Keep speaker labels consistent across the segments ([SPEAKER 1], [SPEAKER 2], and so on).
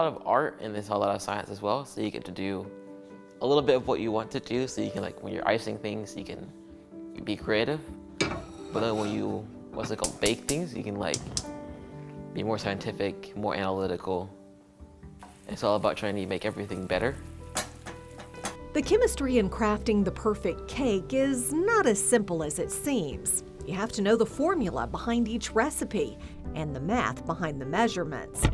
[SPEAKER 1] lot of art and there's a lot of science as well, so you get to do a little bit of what you want to do, so you can, like, when you're icing things, you can be creative. But then when you, bake things, you can, like, be more scientific, more analytical. It's all about trying to make everything better.
[SPEAKER 2] The chemistry in crafting the perfect cake is not as simple as it seems. You have to know the formula behind each recipe and the math behind the measurements.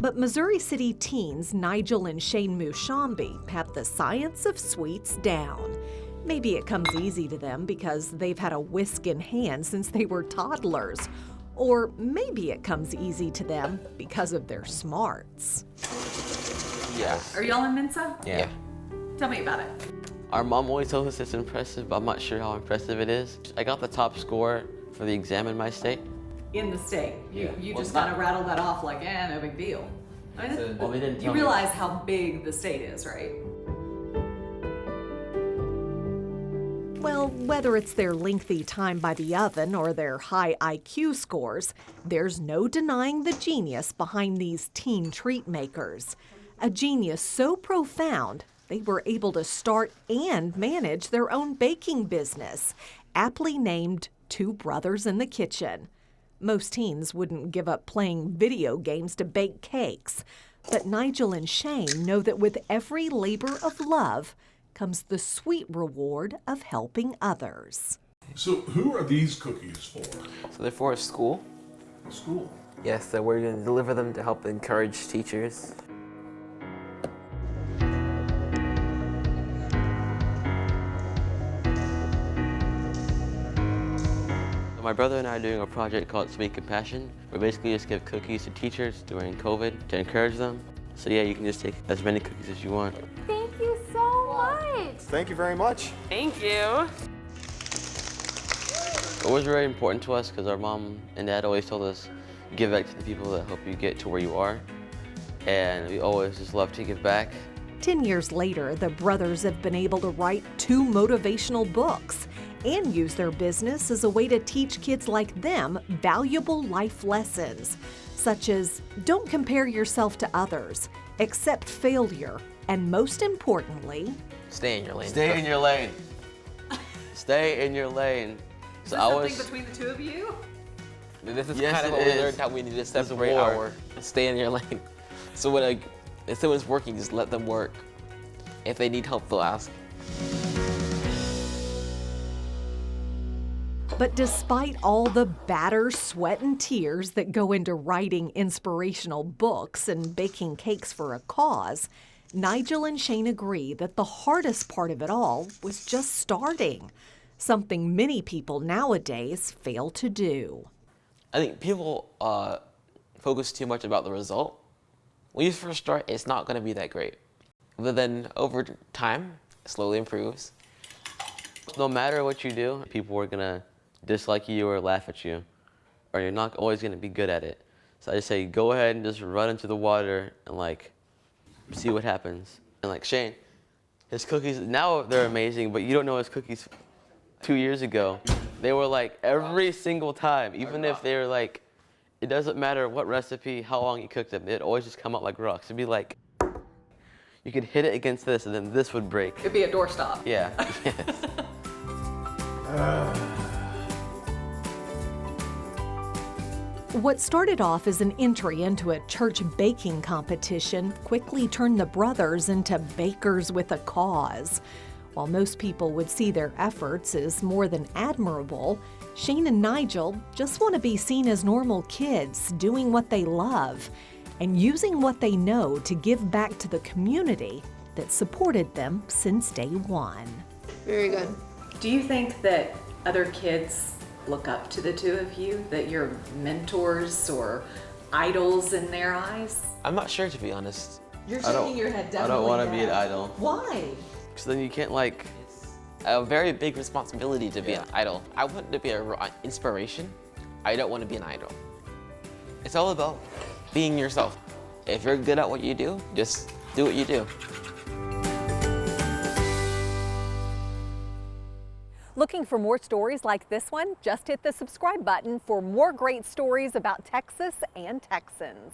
[SPEAKER 2] But Missouri City teens Nigel and Shane Mushambi have the science of sweets down. Maybe it comes easy to them because they've had a whisk in hand since they were toddlers. Or maybe it comes easy to them because of their smarts.
[SPEAKER 1] Yeah.
[SPEAKER 3] Are y'all in Mensa?
[SPEAKER 1] Yeah.
[SPEAKER 3] Tell me about it.
[SPEAKER 1] Our mom always tells us it's impressive, but I'm not sure how impressive it is. I got the top score for the exam in my state.
[SPEAKER 3] In the state.
[SPEAKER 1] Yeah.
[SPEAKER 3] You
[SPEAKER 1] Well,
[SPEAKER 3] just
[SPEAKER 1] it's
[SPEAKER 3] kind of rattled that off like, no big deal. I mean,
[SPEAKER 1] Well, they didn't
[SPEAKER 3] you
[SPEAKER 1] tell me.
[SPEAKER 3] realize how big the state is, right?
[SPEAKER 2] Well, whether it's their lengthy time by the oven or their high IQ scores, there's no denying the genius behind these teen treat makers. A genius so profound, they were able to start and manage their own baking business, aptly named Two Brothers in the Kitchen. Most teens wouldn't give up playing video games to bake cakes, but Nigel and Shane know that with every labor of love comes the sweet reward of helping others.
[SPEAKER 4] So who are these cookies for?
[SPEAKER 1] So they're for a school.
[SPEAKER 4] School.
[SPEAKER 1] Yes, so we're going to deliver them to help encourage teachers. My brother and I are doing a project called Sweet Compassion. We basically just give cookies to teachers during COVID to encourage them. So yeah, you can just take as many cookies as you want.
[SPEAKER 5] Thank you so much.
[SPEAKER 6] Thank you very much.
[SPEAKER 5] Thank you.
[SPEAKER 1] It was very important to us because our mom and dad always told us, give back to the people that help you get to where you are. And we always just love to give back.
[SPEAKER 2] 10 years later, the brothers have been able to write 2 motivational books and use their business as a way to teach kids like them valuable life lessons, such as don't compare yourself to others, accept failure, and most importantly,
[SPEAKER 1] Stay in your lane.
[SPEAKER 6] Stay in your lane.
[SPEAKER 1] Stay in your lane.
[SPEAKER 3] Is
[SPEAKER 1] So
[SPEAKER 3] this
[SPEAKER 1] I
[SPEAKER 3] something
[SPEAKER 1] was.
[SPEAKER 3] between the two of you?
[SPEAKER 1] This is
[SPEAKER 6] Yes,
[SPEAKER 1] kind of
[SPEAKER 6] it
[SPEAKER 1] what we
[SPEAKER 6] is.
[SPEAKER 1] learned, how we need to separate
[SPEAKER 6] war.
[SPEAKER 1] our stay in your lane. So when if someone's working, just let them work. If they need help, they'll ask.
[SPEAKER 2] but despite all the batter, sweat, and tears that go into writing inspirational books and baking cakes for a cause, Nigel and Shane agree that the hardest part of it all was just starting, something many people nowadays fail to do.
[SPEAKER 1] I think people focus too much about the result. When you first start, it's not going to be that great. But then over time, it slowly improves. No matter what you do, people are going to dislike you or laugh at you, or you're not always going to be good at it. So I just say, go ahead and just run into the water and see what happens. And Shane, his cookies, now they're amazing, but you don't know his cookies 2 years ago. They were every single time, even if they were it doesn't matter what recipe, how long you cooked them, they'd always just come out like rocks. It'd be you could hit it against this and then this would break.
[SPEAKER 3] It'd be a doorstop.
[SPEAKER 1] Yeah, yes.
[SPEAKER 2] What started off as an entry into a church baking competition quickly turned the brothers into bakers with a cause. While most people would see their efforts as more than admirable, Shane and Nigel just want to be seen as normal kids doing what they love and using what they know to give back to the community that supported them since day one.
[SPEAKER 5] Very good.
[SPEAKER 3] Do you think that other kids look up to the two of you, that you're mentors or idols in their eyes?
[SPEAKER 1] I'm not sure, to be honest.
[SPEAKER 3] You're
[SPEAKER 6] I don't-
[SPEAKER 3] shaking your head
[SPEAKER 6] I
[SPEAKER 3] definitely.
[SPEAKER 6] don't want to be an idol.
[SPEAKER 3] Why?
[SPEAKER 1] Because then you can't a very big responsibility to be an idol. I want to be an inspiration. I don't want to be an idol. It's all about being yourself. If you're good at what you do, just do what you do.
[SPEAKER 2] Looking for more stories like this one? Just hit the subscribe button for more great stories about Texas and Texans.